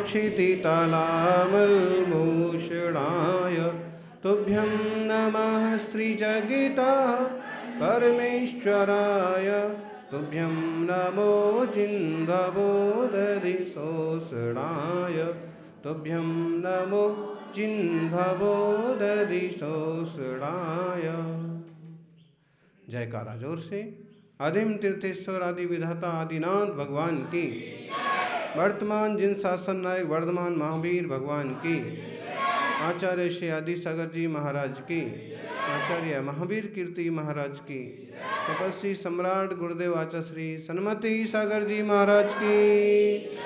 क्षितितलामलभूषणाय तुभ्यं नमः श्रीजगता परमेश्वराय तुभ्यं नमो जिह्वबोधरिशोषणाय तुभ्यं नमो जिह्वबोधरिशोषणाय। जयकारा जोर से। आदिम तीर्थेश्वर आदि विधाता आदिनाथ भगवान की, वर्तमान जिन शासन नायक वर्धमान महावीर भगवान की, आचार्य श्री आदि सागर जी महाराज की, आचार्य महावीर कीर्ति महाराज की, तपस्वी सम्राट गुरुदेव आचार्य श्री सन्मति सागर जी महाराज की।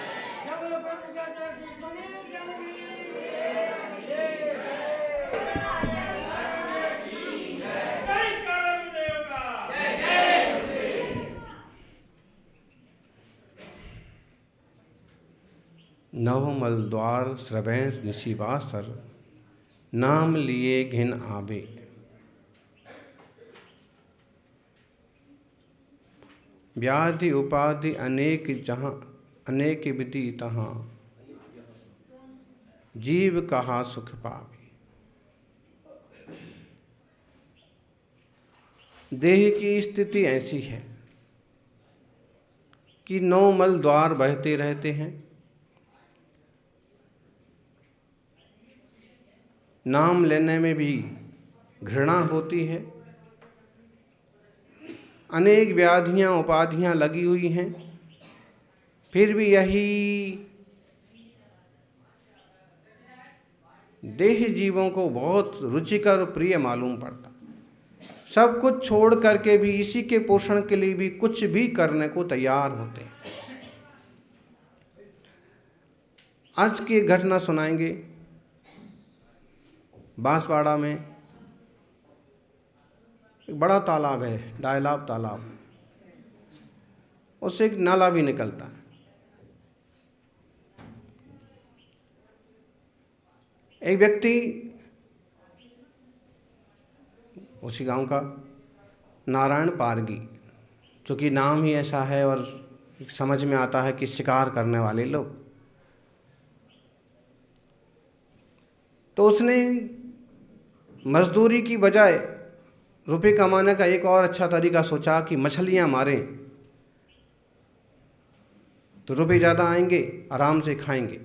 नवमल द्वार श्रवैर निशिवासर नाम लिए घिन आवे। व्याधि उपाधि अनेक जहाँ अनेक विधि तहाँ जीव कहा सुख पावे। देह की स्थिति ऐसी है कि नौ मल द्वार बहते रहते हैं। नाम लेने में भी घृणा होती है। अनेक व्याधियां उपाधियां लगी हुई हैं, फिर भी यही देह जीवों को बहुत रुचिकर और प्रिय मालूम पड़ता। सब कुछ छोड़ करके भी इसी के पोषण के लिए भी कुछ भी करने को तैयार होते हैं। आज की एक घटना सुनाएंगे। बांसवाड़ा में एक बड़ा तालाब है, डायलाब तालाब, उससे एक नाला भी निकलता है। एक व्यक्ति उसी गांव का, नारायण पारगी, चूँकि नाम ही ऐसा है और समझ में आता है कि शिकार करने वाले लोग, तो उसने मजदूरी की बजाय रुपए कमाने का एक और अच्छा तरीका सोचा कि मछलियां मारें तो रुपए ज़्यादा आएंगे, आराम से खाएंगे।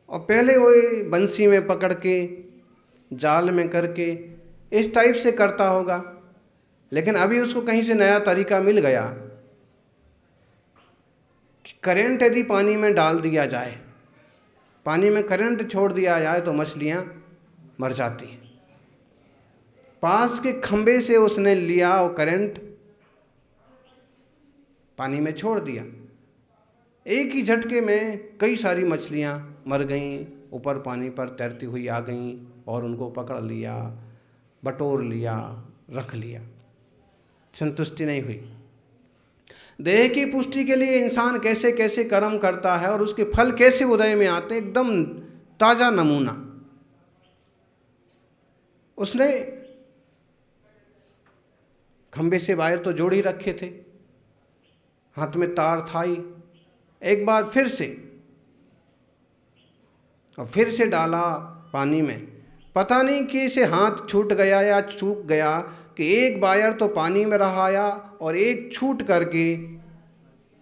और पहले वो बंसी में पकड़ के जाल में करके इस टाइप से करता होगा, लेकिन अभी उसको कहीं से नया तरीका मिल गया कि करंट यदि पानी में डाल दिया जाए, पानी में करंट छोड़ दिया जाए तो मछलियां मर जाती हैं। पास के खंबे से उसने लिया और करंट पानी में छोड़ दिया। एक ही झटके में कई सारी मछलियां मर गईं, ऊपर पानी पर तैरती हुई आ गईं और उनको पकड़ लिया, बटोर लिया, रख लिया। संतुष्टि नहीं हुई। देह की पुष्टि के लिए इंसान कैसे कैसे कर्म करता है और उसके फल कैसे उदय में आते हैं, एकदम ताजा नमूना। उसने खंबे से वायर तो जोड़ ही रखे थे, हाथ में तार था ही। एक बार फिर से डाला पानी में। पता नहीं कि इसे हाथ छूट गया या चूक गया कि एक वायर तो पानी में रहा आया और एक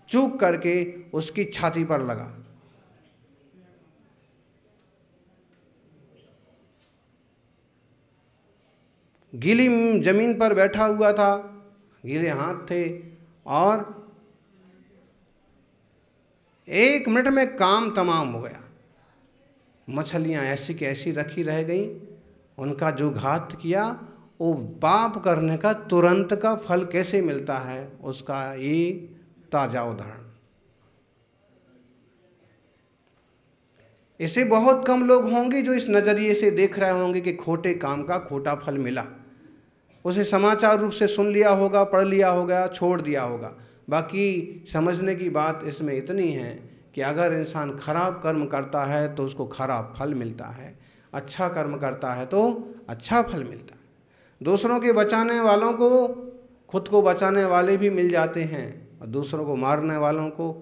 चूक करके उसकी छाती पर लगा। गीली जमीन पर बैठा हुआ था, गीले हाथ थे और 1 मिनट में काम तमाम हो गया। मछलियां ऐसी की ऐसी रखी रह गईं। उनका जो घात किया वो पाप करने का तुरंत का फल कैसे मिलता है, उसका ये ताजा उदाहरण। ऐसे बहुत कम लोग होंगे जो इस नज़रिए से देख रहे होंगे कि खोटे काम का खोटा फल मिला। उसे समाचार रूप से सुन लिया होगा, पढ़ लिया होगा, छोड़ दिया होगा। बाकी समझने की बात इसमें इतनी है कि अगर इंसान खराब कर्म करता है तो उसको खराब फल मिलता है, अच्छा कर्म करता है तो अच्छा फल मिलता है। दूसरों के बचाने वालों को खुद को बचाने वाले भी मिल जाते हैं, और दूसरों को मारने वालों को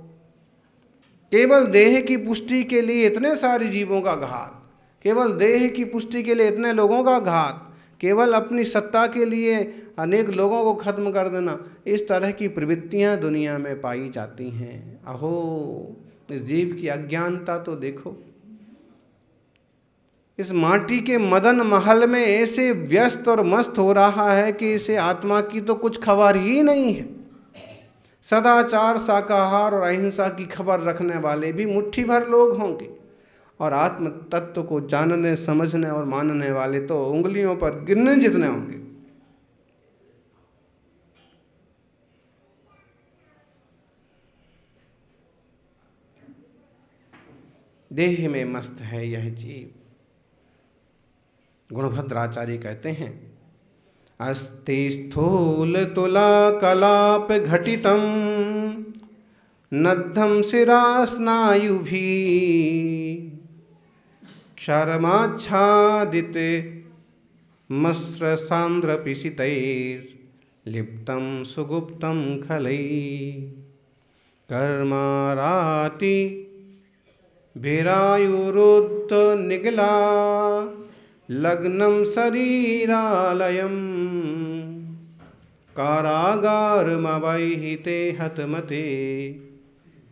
केवल देह की पुष्टि के लिए इतने सारे जीवों का घात, केवल देह की पुष्टि के लिए इतने लोगों का घात, केवल अपनी सत्ता के लिए अनेक लोगों को खत्म कर देना, इस तरह की प्रवृत्तियां दुनिया में पाई जाती हैं। अहो, इस जीव की अज्ञानता तो देखो। इस माटी के मदन महल में ऐसे व्यस्त और मस्त हो रहा है कि इसे आत्मा की तो कुछ खबर ही नहीं है। सदाचार, शाकाहार और अहिंसा की खबर रखने वाले भी मुट्ठी भर लोग होंगे, और आत्म तत्व को जानने, समझने और मानने वाले तो उंगलियों पर गिनने जितने होंगे। देह में मस्त है यह जीव। गुणभद्राचार्य कहते हैं, अस्ति स्थूल तुला कलाप घटितम नद्धम शिरा स्नायुभिः क्षरमाच्छादित मस्र सांद्र पिशितैर्लिप्तं सुगुप्तं खलैः कर्माराति विरायुरुद्ध निगला लग्नं शरीरालयं कारागारमवैहिते हतमते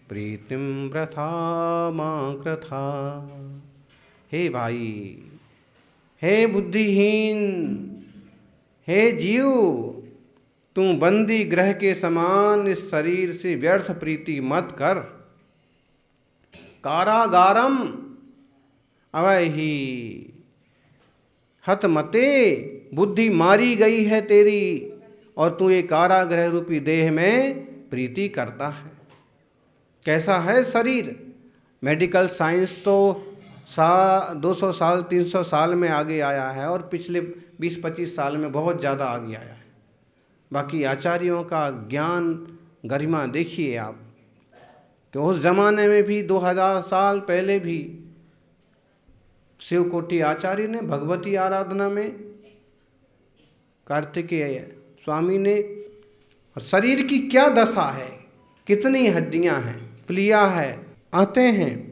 प्रीतिं व्रथा मा कृथा। हे भाई, हे बुद्धिहीन, हे जीव, तू बंदी ग्रह के समान इस शरीर से व्यर्थ प्रीति मत कर। कारागारम अवैहि हतमते, बुद्धि मारी गई है तेरी, और तू ये कारागृह रूपी देह में प्रीति करता है। कैसा है शरीर? मेडिकल साइंस तो 200 साल 300 साल में आगे आया है, और पिछले 20-25 साल में बहुत ज़्यादा आगे आया है। बाकी आचार्यों का ज्ञान गरिमा देखिए आप, कि उस ज़माने में भी 2000 साल पहले भी शिवकोटि आचार्य ने भगवती आराधना में, कार्तिकेय स्वामी ने, और शरीर की क्या दशा है, कितनी हड्डियां हैं, प्लिया है, आते हैं,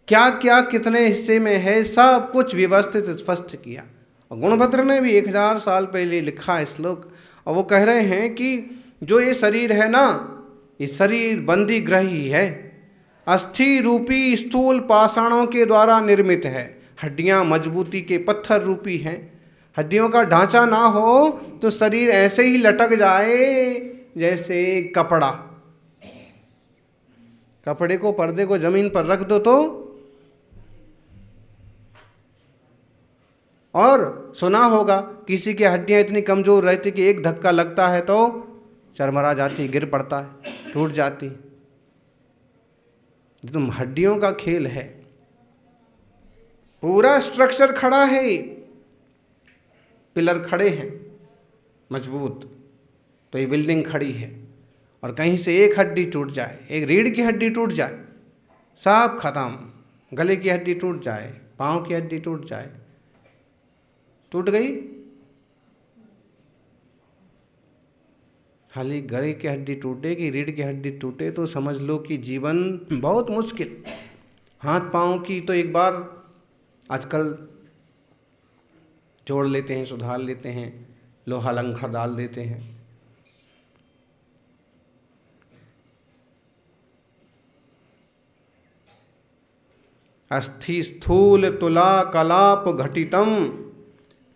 क्या क्या कितने हिस्से में है, सब कुछ व्यवस्थित स्पष्ट किया। और गुणभद्र ने भी 1000 साल पहले लिखा है श्लोक, और वो कह रहे हैं कि जो ये शरीर है ना, ये शरीर बंदी ग्रह ही है, अस्थि रूपी स्थूल पाषाणों के द्वारा निर्मित है। हड्डियां मजबूती के पत्थर रूपी हैं। हड्डियों का ढांचा ना हो तो शरीर ऐसे ही लटक जाए जैसे कपड़ा। कपड़े को, पर्दे को जमीन पर रख दो तो, और सुना होगा किसी की हड्डियां इतनी कमजोर रहती कि एक धक्का लगता है तो चरमरा जाती, गिर पड़ता है, टूट जाती। तो हड्डियों का खेल है। पूरा स्ट्रक्चर खड़ा है, पिलर खड़े हैं मजबूत, तो ये बिल्डिंग खड़ी है, और कहीं से एक हड्डी टूट जाए, एक रीढ़ की हड्डी टूट जाए, सब खत्म। गले की हड्डी टूट जाए, पाँव की हड्डी टूट जाए, टूट गई। खाली गले की हड्डी टूटे कि रीढ़ की हड्डी टूटे तो समझ लो कि जीवन बहुत मुश्किल। हाथ पाँव की तो एक बार आजकल जोड़ लेते हैं, सुधार लेते हैं, लोहा लंखड़ डाल देते हैं। अस्थि स्थूल तुला कलाप घटितम,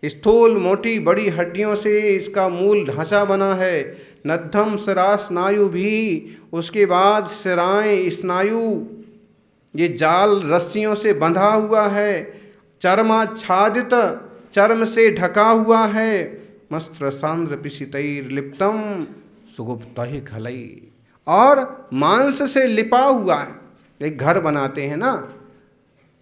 स्थूल मोटी बड़ी हड्डियों से इसका मूल ढांचा बना है। नद्धम शिरा स्नायु भी, उसके बाद शिराएं, स्नायु, ये जाल रस्सियों से बंधा हुआ है। चर्माच्छादित, चर्म से ढका हुआ है। मस्त्र सांद्र पिशितैर्लिप्तम सुगुप्तहि खलई, और मांस से लिपा हुआ है। एक घर बनाते हैं ना,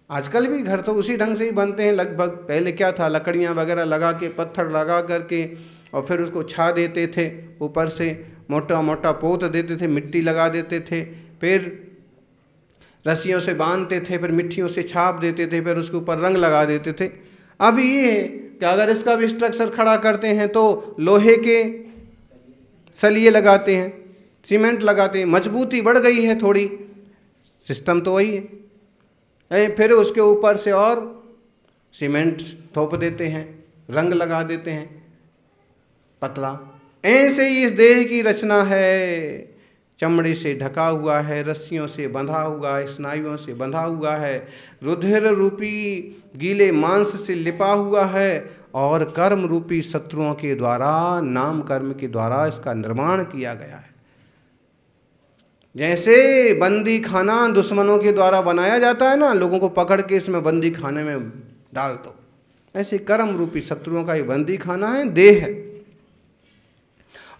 आजकल भी घर तो उसी ढंग से ही बनते हैं लगभग। पहले क्या था, लकड़ियाँ वगैरह लगा के, पत्थर लगा करके, और फिर उसको छा देते थे ऊपर से, मोटा मोटा पोत देते थे, मिट्टी लगा देते थे, फिर रस्सियों से बांधते थे, फिर मिट्टियों से छाप देते थे, फिर उसके ऊपर रंग लगा देते थे। अब ये है कि अगर इसका भी स्ट्रक्चर खड़ा करते हैं तो लोहे के सलिए लगाते हैं, सीमेंट लगाते हैं, मजबूती बढ़ गई है थोड़ी, सिस्टम तो वही है। फिर उसके ऊपर से और सीमेंट थोप देते हैं, रंग लगा देते हैं पतला। ऐसे ही इस देह की रचना है, चमड़े से ढका हुआ है, रस्सियों से बंधा हुआ है, स्नायुओं से बंधा हुआ है, रुधिर रूपी गीले मांस से लिपा हुआ है, और कर्म रूपी शत्रुओं के द्वारा, नाम कर्म के द्वारा इसका निर्माण किया गया है। जैसे बंदी खाना दुश्मनों के द्वारा बनाया जाता है ना, लोगों को पकड़ के इसमें बंदी खाने में डाल दो, ऐसे कर्म रूपी शत्रुओं का ये बंदी खाना है, देह है।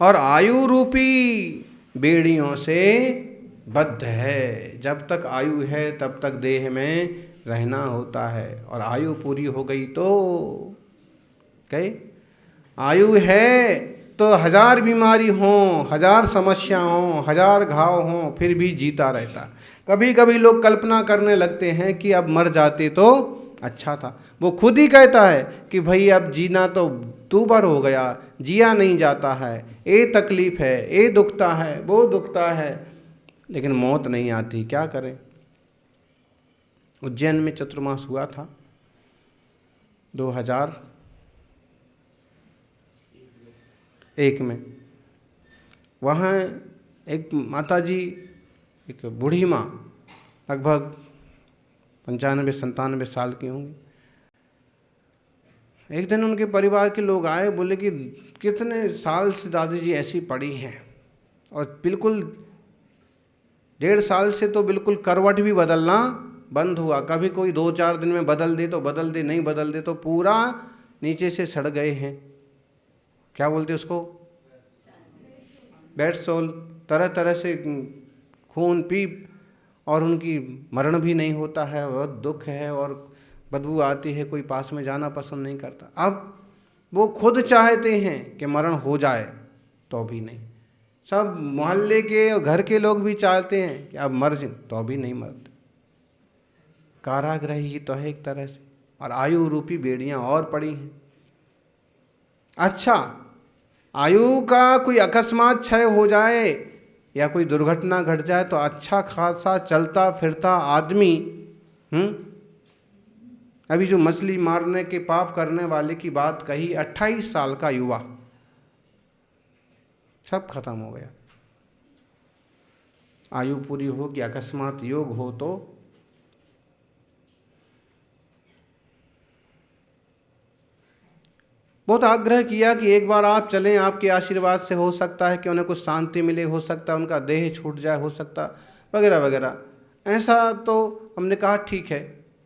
और आयु रूपी बेड़ियों से बद्ध है। जब तक आयु है तब तक देह में रहना होता है, और आयु पूरी हो गई तो कहे, आयु है तो 1000 बीमारी हों, 1000 समस्या हों, 1000 घाव हों, फिर भी जीता रहता। कभी कभी लोग कल्पना करने लगते हैं कि अब मर जाते तो अच्छा था। वो खुद ही कहता है कि भाई अब जीना तो दूभर हो गया, जिया नहीं जाता है, ये तकलीफ है, ये दुखता है, वो दुखता है, लेकिन मौत नहीं आती, क्या करें। उज्जैन में चतुर्मास हुआ था 2001 में। वहाँ एक माताजी, एक बूढ़ी माँ, लगभग 95-97 साल की होंगी। एक दिन उनके परिवार के लोग आए, बोले कि कितने साल से दादी जी ऐसी पड़ी हैं, और बिल्कुल 1.5 साल से तो बिल्कुल करवट भी बदलना बंद हुआ। कभी कोई 2-4 दिन में बदल दे तो बदल दे, नहीं बदल दे तो पूरा नीचे से सड़ गए हैं। क्या बोलते उसको, बेड सोल, तरह तरह से खून पीप, और उनकी मरण भी नहीं होता है, बहुत दुख है, और बदबू आती है, कोई पास में जाना पसंद नहीं करता। अब वो खुद चाहते हैं कि मरण हो जाए, तो भी नहीं। सब मोहल्ले के और घर के लोग भी चाहते हैं कि अब मर जाए, तो भी नहीं मरते। कारागृह ही तो है एक तरह से, और आयु रूपी बेड़ियां और पड़ी हैं। अच्छा, आयु का कोई अकस्मात क्षय हो जाए या कोई दुर्घटना घट जाए तो अच्छा खासा चलता फिरता आदमी, अभी जो मछली मारने के पाप करने वाले की बात कही, 28 साल का युवा, सब खत्म हो गया। आयु पूरी होगी, अकस्मात योग हो तो बहुत आग्रह किया कि एक बार आप चलें, आपके आशीर्वाद से हो सकता है कि उन्हें कुछ शांति मिले, हो सकता है उनका देह छूट जाए, हो सकता वगैरह वगैरह। ऐसा तो हमने कहा ठीक है,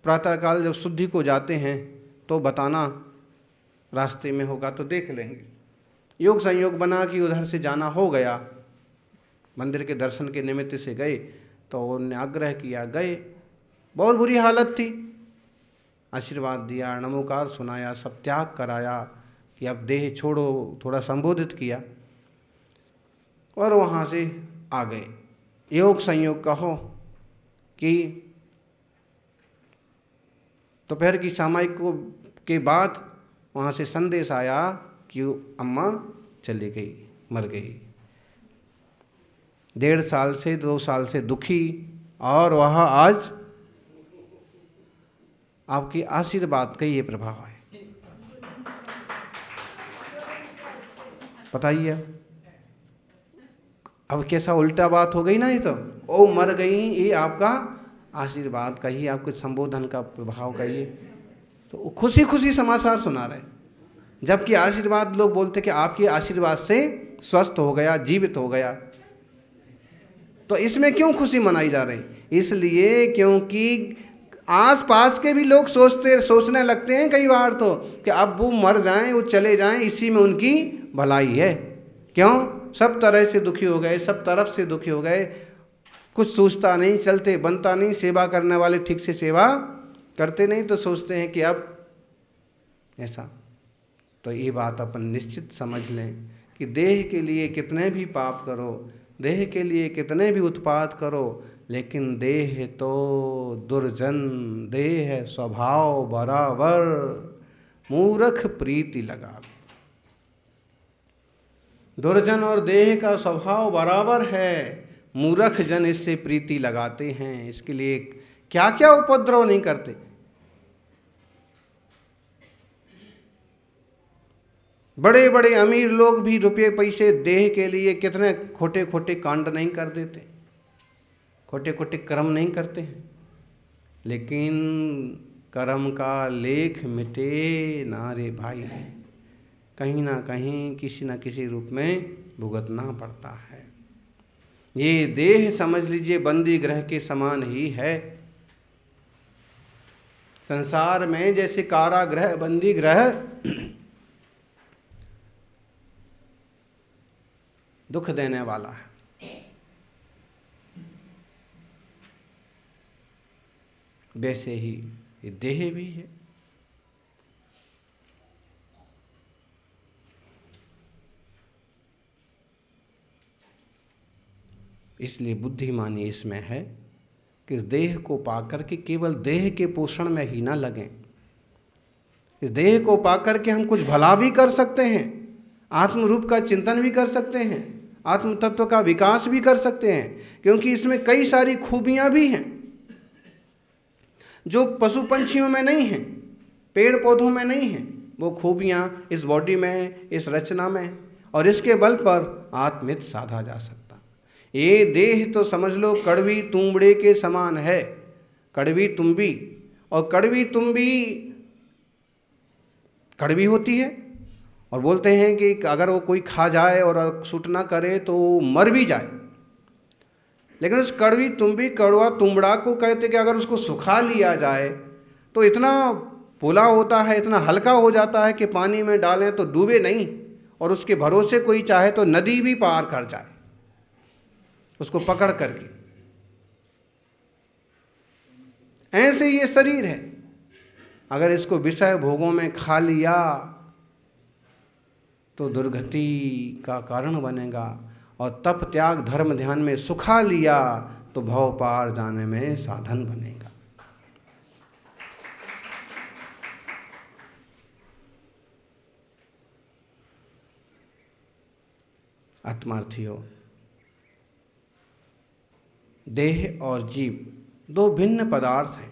प्रातःकाल जब शुद्धि को जाते हैं तो बताना, रास्ते में होगा तो देख लेंगे। योग संयोग बना कि उधर से जाना हो गया, मंदिर के दर्शन के निमित्त से गए, तो उन्होंने आग्रह किया, गए। बहुत बुरी हालत थी, आशीर्वाद दिया, नमोकार सुनाया, सब त्याग कराया कि अब देह छोड़ो, थोड़ा संबोधित किया, और वहाँ से आ गए। योग संयोग कहो कि दोपहर की सामायिक के बाद वहाँ से संदेश आया कि अम्मा चली गई, मर गई। 1.5 साल से 2 साल से दुखी, और वह आज आपकी आशीर्वाद का ये प्रभाव है। बताइए अब कैसा उल्टा बात हो गई ना, ये तो ओ मर गई, ये आपका आशीर्वाद का ही, आपके संबोधन का प्रभाव का ये, तो खुशी खुशी समाचार सुना रहे, जबकि आशीर्वाद लोग बोलते कि आपके आशीर्वाद से स्वस्थ हो गया, जीवित हो गया। तो इसमें क्यों खुशी मनाई जा रही? इसलिए क्योंकि आस पास के भी लोग सोचने लगते हैं कई बार तो कि अब वो मर जाएं, वो चले जाएं, इसी में उनकी भलाई है। क्यों? सब तरह से दुखी हो गए, सब तरफ से दुखी हो गए, कुछ सोचता नहीं, चलते बनता नहीं, सेवा करने वाले ठीक से सेवा करते नहीं, तो सोचते हैं कि अब ऐसा। तो ये बात अपन निश्चित समझ लें कि देह के लिए कितने भी पाप करो, देह के लिए कितने भी उत्पात करो, लेकिन देह तो दुर्जन, देह स्वभाव बराबर, मूर्ख प्रीति लगावे। दुर्जन और देह का स्वभाव बराबर है, मूर्ख जन इससे प्रीति लगाते हैं, इसके लिए क्या क्या उपद्रव नहीं करते। बड़े बड़े अमीर लोग भी रुपये पैसे देह के लिए कितने खोटे खोटे कांड नहीं कर देते, खोटे खोटे कर्म नहीं करते हैं, लेकिन कर्म का लेख मिटे ना रे भाई, कहीं ना कहीं किसी न किसी रूप में भुगतना पड़ता है। ये देह समझ लीजिए बंदी गृह के समान ही है। संसार में जैसे कारागृह बंदी गृह दुख देने वाला है, वैसे ही ये देह भी है। इसलिए बुद्धिमानी इसमें है कि इस देह को पाकर के केवल देह के पोषण में ही ना लगें। इस देह को पाकर के हम कुछ भला भी कर सकते हैं, आत्म रूप का चिंतन भी कर सकते हैं, आत्म तत्व का विकास भी कर सकते हैं, क्योंकि इसमें कई सारी खूबियां भी हैं जो पशु पंछियों में नहीं हैं, पेड़ पौधों में नहीं हैं। वो खूबियां इस बॉडी में, इस रचना में, और इसके बल पर आत्महित साधा जा सकता। ये देह तो समझ लो कड़वी तुंबड़े के समान है, कड़वी तुम्बी, और कड़वी तुम्बी कड़वी होती है, और बोलते हैं कि अगर वो कोई खा जाए और सूट ना करे तो मर भी जाए, लेकिन उस कड़वी तुम्बी, कड़वा तुंबड़ा को कहते कि अगर उसको सुखा लिया जाए तो इतना पोला होता है, इतना हल्का हो जाता है कि पानी में डालें तो डूबे नहीं, और उसके भरोसे कोई चाहे तो नदी भी पार कर जाए उसको पकड़ करके। ऐसे ये शरीर है, अगर इसको विषय भोगों में खा लिया तो दुर्गति का कारण बनेगा, और तप त्याग धर्म ध्यान में सुखा लिया तो भव पार जाने में साधन बनेगा। आत्मार्थियों, देह और जीव दो भिन्न पदार्थ हैं।